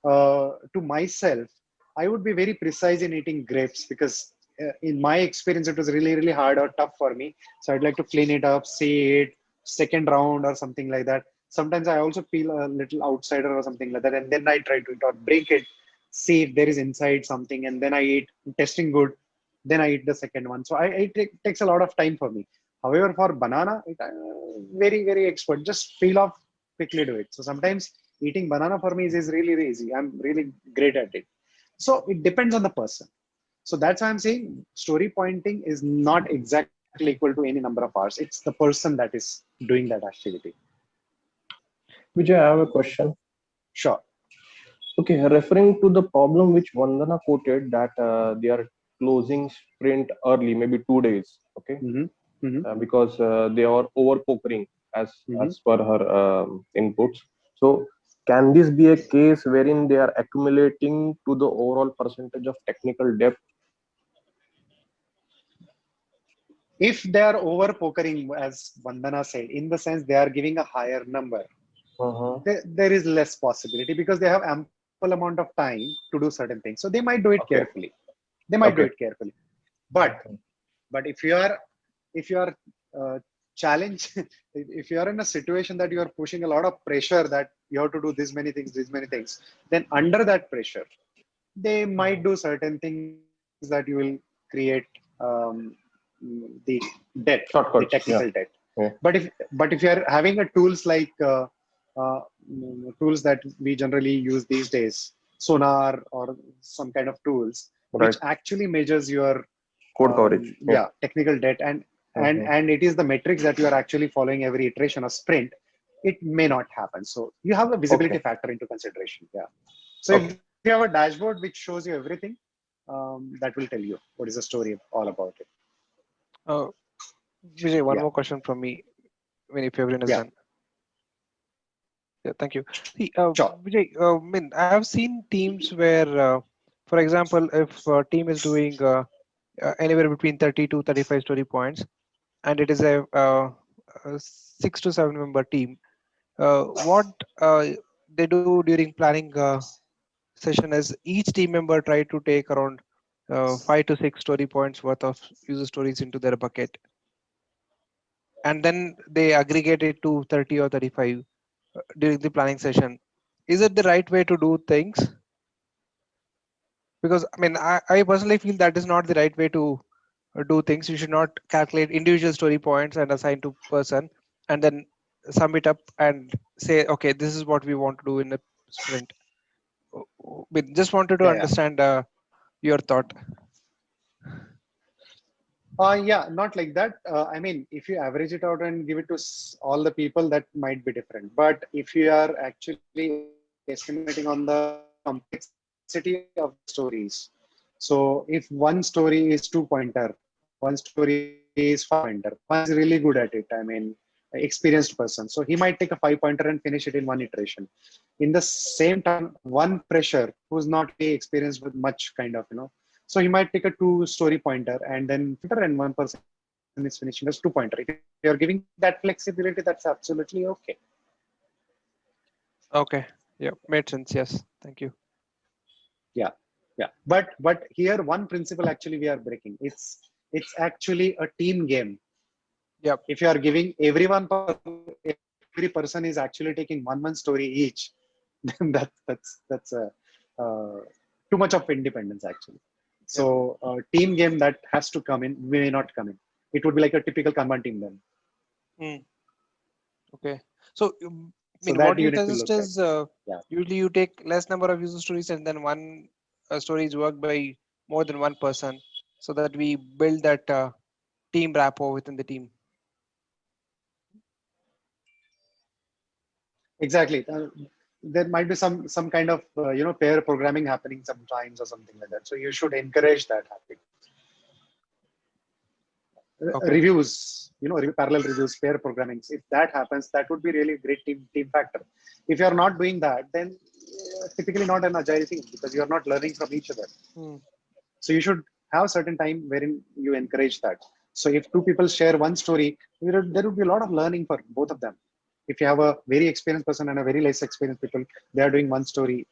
to myself, I would be very precise in eating grapes because in my experience, it was really hard or tough for me. So I'd like to clean it up, see it, second round or something like that. Sometimes I also feel a little outsider or something like that. And then I try to eat or break it, see if there is inside something. And then I eat, testing good. Then I eat the second one. So it takes a lot of time for me. However, for banana, very expert. Just peel off, quickly do it. So sometimes eating banana for me is really easy. I'm really great at it. So it depends on the person. So that's why I'm saying story pointing is not exactly equal to any number of hours. It's the person that is doing that activity. Vijay, I have a question. Sure. Okay, referring to the problem which Vandana quoted that they are closing sprint early, maybe 2 days. Okay, because they are over pokering as per her inputs. So can this be a case wherein they are accumulating to the overall percentage of technical depth? If they are over pokering, as Vandana said, in the sense they are giving a higher number, there is less possibility because they have ample amount of time to do certain things. So they might do it carefully. They might do it carefully. But if you are challenged, if you are in a situation that you are pushing a lot of pressure that you have to do this many things, then under that pressure, they might do certain things that you will create the debt, the technical debt. Yeah. But if you are having a tools like tools that we generally use these days, Sonar or some kind of tools, which actually measures your code coverage, technical debt, and it is the metrics that you are actually following every iteration or sprint. it may not happen. So you have a visibility Okay. factor into consideration. Yeah. So if Okay. you have a dashboard which shows you everything, that will tell you what is the story all about it. Vijay, one Yeah. more question from me. I mean, if everyone is Yeah. done. Yeah, thank you. See, Sure. Vijay, I mean, I have seen teams where, for example, if a team is doing anywhere between 30 to 35 story points, and it is a 6 to 7 member team, what they do during planning session is each team member try to take around 5 to 6 story points worth of user stories into their bucket, and then they aggregate it to 30 or 35 during the planning session. Is it the right way to do things? Because I mean, I personally feel that is not the right way to do things. You should not calculate individual story points and assign to person and then sum it up and say, okay, this is what we want to do in a sprint. But just wanted to Yeah. Yeah. understand your thought. Yeah, not like that. I mean, if you average it out and give it to all the people, that might be different. But if you are actually estimating on the complexity of stories, so if one story is 2-pointer, one story is 5-pointer, one is really good at it. I mean, experienced person. So he might take a 5-pointer and finish it in one iteration. In the same time, one fresher who's not really experienced with much kind of, so he might take a 2-story pointer and then and one person is finishing as 2-pointer. If you're giving that flexibility, that's absolutely okay. Okay. Yeah, made sense. Yes. Thank you. Yeah. Yeah. But here one principle actually we are breaking. It's actually a team game. Yep. If you are giving every person is actually taking one story each, then that's too much of independence actually. So team game that has to come in may not come in. It would be like a typical Kanban team then. Okay. So, I So mean, that what you you need to suggest look at. is Yeah. usually you take less number of user stories and then one story is worked by more than one person so that we build that team rapport within the team. Exactly. There might be some kind of pair programming happening sometimes or something like that. So you should encourage that happening. Okay. Reviews, parallel reviews, pair programming. If that happens, that would be really a great team factor. If you are not doing that, then typically not an agile thing because you are not learning from each other. So you should have certain time wherein you encourage that. So if two people share one story, there would be a lot of learning for both of them. If you have a very experienced person and a very less experienced people, they are doing one story.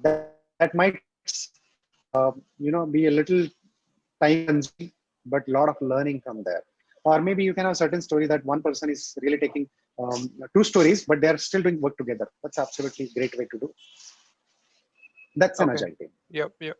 That might, be a little time consuming, but a lot of learning from there. Or maybe you can have certain story that one person is really taking 2 stories, but they are still doing work together. That's absolutely a great way to do. That's an Okay. agile team. Yep.